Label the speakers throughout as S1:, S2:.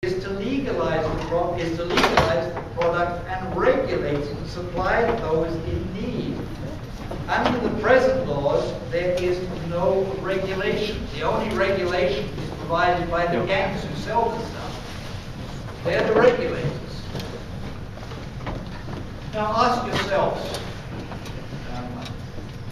S1: is to legalize the product and regulate the supply of those in need. Under the present laws, there is no regulation. The only regulation is provided by the gangs who sell the stuff. They're the regulators. Now ask yourselves,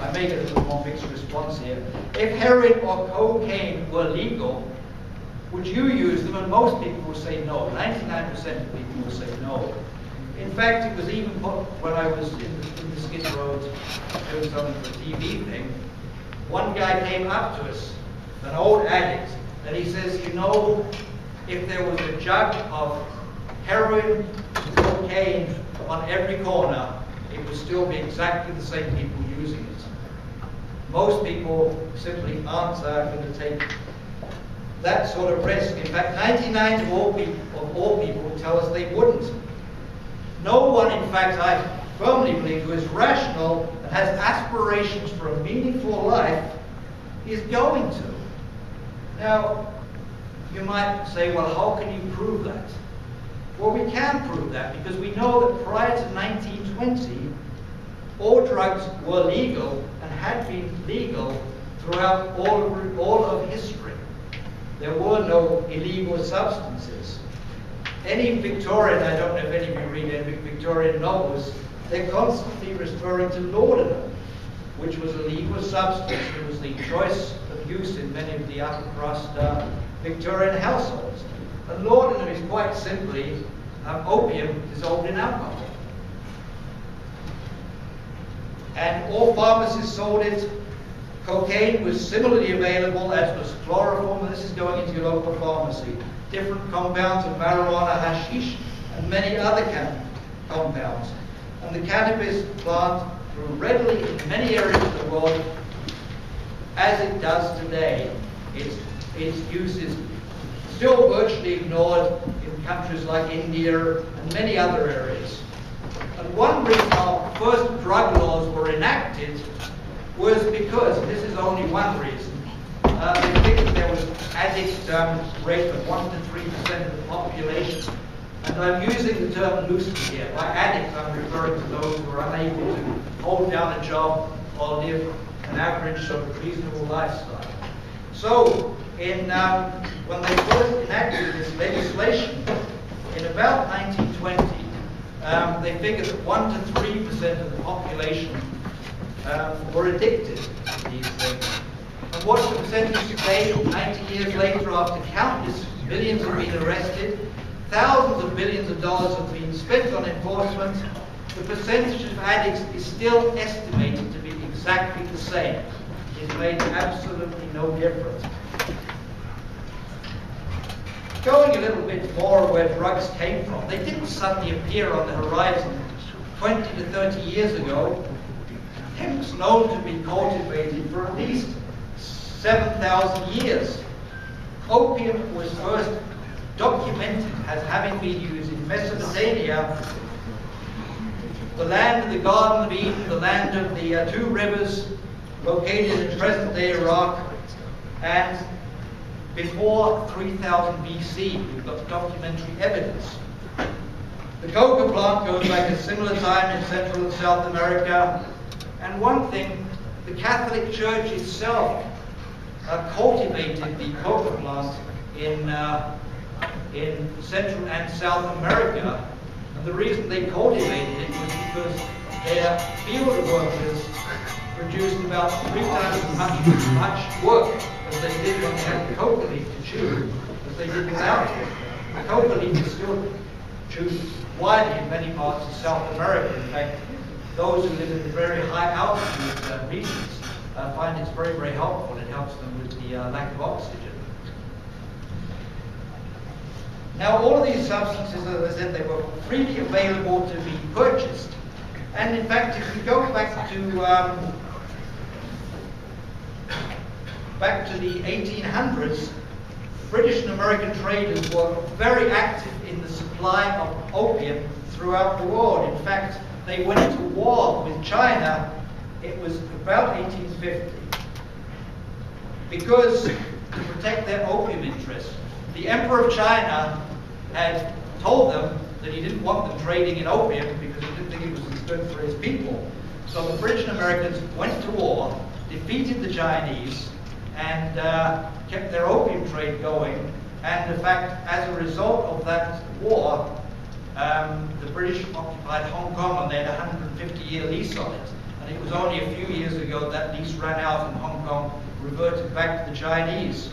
S1: I make it a little more mixed response here. If heroin or cocaine were legal, would you use them? And most people will say no. 99% of people will say no. In fact, it was even put when I was in the Skid Row doing something for a TV thing. One guy came up to us, an old addict, and he says, you know, if there was a jug of heroin, cocaine on every corner, it would still be exactly the same people using it. Most people simply aren't going to take that sort of risk. In fact, 99% of all people tell us they wouldn't. No one, in fact, I firmly believe, who is rational and has aspirations for a meaningful life is going to. Now, you might say, well, how can you prove that? Well, we can prove that because we know that prior to 1920, all drugs were legal and had been legal throughout all of history. There were no illegal substances. Any Victorian, I don't know if any of you read any Victorian novels, they're constantly referring to laudanum, which was a legal substance. It was the choice of use in many of the upper crust Victorian households. And laudanum is quite simply opium dissolved in alcohol. And all pharmacies sold it. Cocaine was similarly available, as was chloroform, and this is going into your local pharmacy. Different compounds of marijuana, hashish, and many other compounds. And the cannabis plant grew readily in many areas of the world, as it does today. Its use is still virtually ignored in countries like India and many other areas. And one reason our first drug laws were enacted was because, and this is only one reason, they figured there was addict rate of 1 to 3% of the population. And I'm using the term loosely here. By addict, I'm referring to those who are unable to hold down a job or live an average sort of reasonable lifestyle. So, when they first enacted this legislation, in about 1920, they figured that 1 to 3% of the population were addicted to these things. And what's the percentage today, 90 years later, after countless millions have been arrested, thousands of billions of dollars have been spent on enforcement, the percentage of addicts is still estimated to be exactly the same. It's made absolutely no difference. Going a little bit more where drugs came from, they didn't suddenly appear on the horizon 20 to 30 years ago. Hemp's known to be cultivated for at least 7,000 years. Opium was first documented as having been used in Mesopotamia, the land of the Garden of Eden, the land of the two rivers located in present-day Iraq, and before 3000 BC, we've got documentary evidence. The coca plant goes back a similar time in Central and South America. And one thing, the Catholic Church itself cultivated the coca plant in Central and South America. And the reason they cultivated it was because their field workers produced about 3 times as much work as they did when they had the coca leaf to chew as they did without it. The coca leaf is still chewed widely in many parts of South America. In fact, those who live in the very high altitude regions find it's very, very helpful. It helps them with the lack of oxygen. Now, all of these substances, as I said, they were freely available to be purchased. And in fact, if we go back to the 1800s, British and American traders were very active in the supply of opium throughout the world. In fact, they went to war with China. It was about 1850. Because to protect their opium interests, the Emperor of China had told them that he didn't want them trading in opium because he didn't think it was as good for his people. So the British and Americans went to war, defeated the Chinese, and kept their opium trade going. And in fact, as a result of that war, the British occupied Hong Kong, and they had a 150-year lease on it. And it was only a few years ago that lease ran out and Hong Kong reverted back to the Chinese.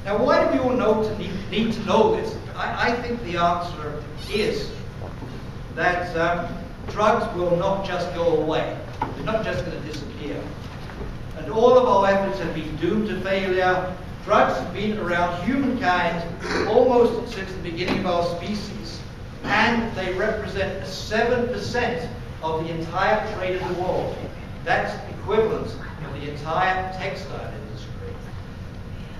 S1: Now, why do we all need to know this? I think the answer is that drugs will not just go away. They're not just going to disappear. And all of our efforts have been doomed to failure. Drugs have been around humankind almost since the beginning of our species. And they represent 7% of the entire trade of the world. That's equivalent of the entire textile industry.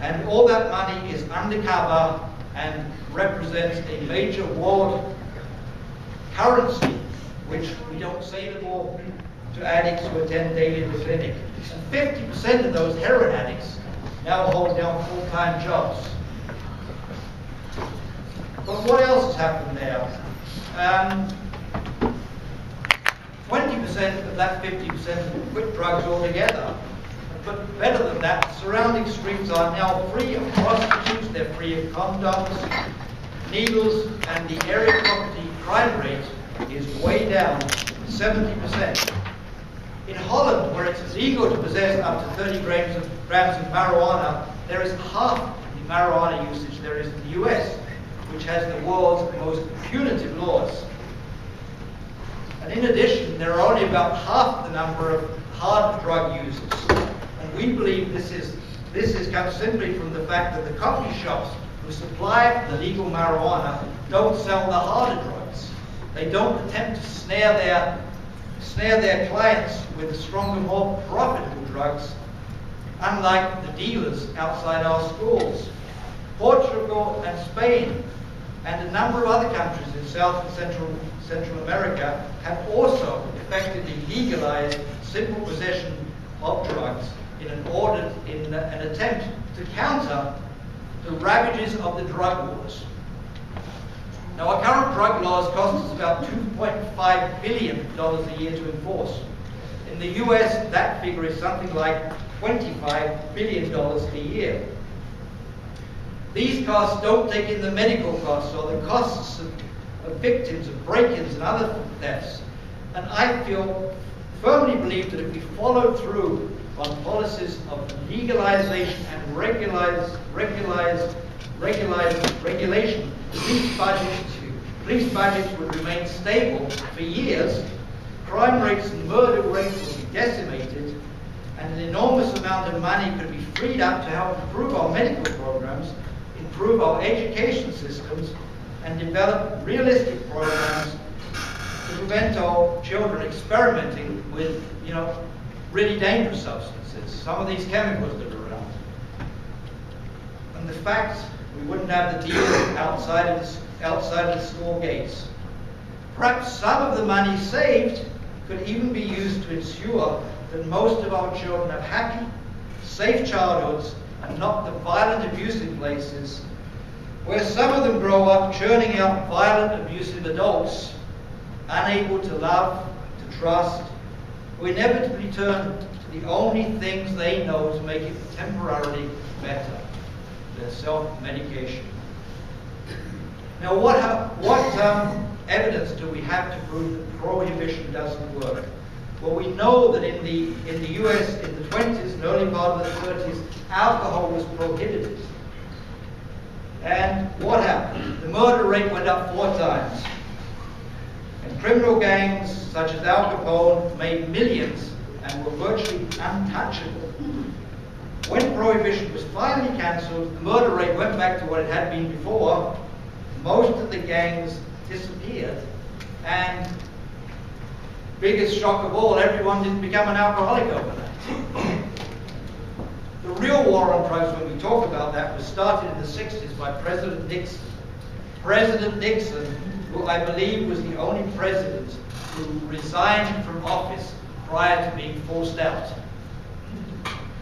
S1: And all that money is undercover and represents a major world currency, which we don't say anymore to addicts who attend daily in the clinic. And 50% of those heroin addicts now hold down full-time jobs. But what else has happened there? 20% of that 50% quit drugs altogether. But better than that, surrounding streets are now free of prostitutes, they're free of condoms, needles, and the area property crime rate is way down, 70%. In Holland, where it's legal to possess up to 30 grams of marijuana, there is half the marijuana usage there is in the US, which has the world's most punitive laws. And in addition, there are only about half the number of hard drug users. And we believe this comes simply from the fact that the coffee shops who supply the legal marijuana don't sell the harder drugs. They don't attempt to snare their clients with stronger, more profitable drugs, unlike the dealers outside our schools. Portugal and Spain and a number of other countries in South and Central America have also effectively legalized simple possession of drugs in an attempt to counter the ravages of the drug wars. Now, our current drug laws cost us about $2.5 billion a year to enforce. In the US, that figure is something like $25 billion a year. These costs don't take in the medical costs or the costs of victims of break-ins and other thefts. And I firmly believe that if we follow through on policies of legalization and regulation, police budgets would remain stable for years, crime rates and murder rates would be decimated, and an enormous amount of money could be freed up to help improve our medical programs, improve our education systems, and develop realistic programs to prevent our children experimenting with, really dangerous substances, some of these chemicals that are around. And the fact we wouldn't have the dealers outside of the school gates. Perhaps some of the money saved could even be used to ensure that most of our children have happy, safe childhoods and not the violent, abusive places where some of them grow up churning out violent, abusive adults, unable to love, to trust, who inevitably turn to the only things they know to make it temporarily better, their self-medication. Now, what evidence do we have to prove that prohibition doesn't work? Well, we know that in the US in the 20s and early part of the 30s, alcohol was prohibited. And what happened? The murder rate went up 4 times. And criminal gangs such as Al Capone made millions and were virtually untouchable. When prohibition was finally cancelled, the murder rate went back to what it had been before. Most of the gangs disappeared. And biggest shock of all, everyone didn't become an alcoholic overnight. The real war on drugs, when we talk about that, was started in the 60s by President Nixon. President Nixon, who I believe was the only president who resigned from office prior to being forced out.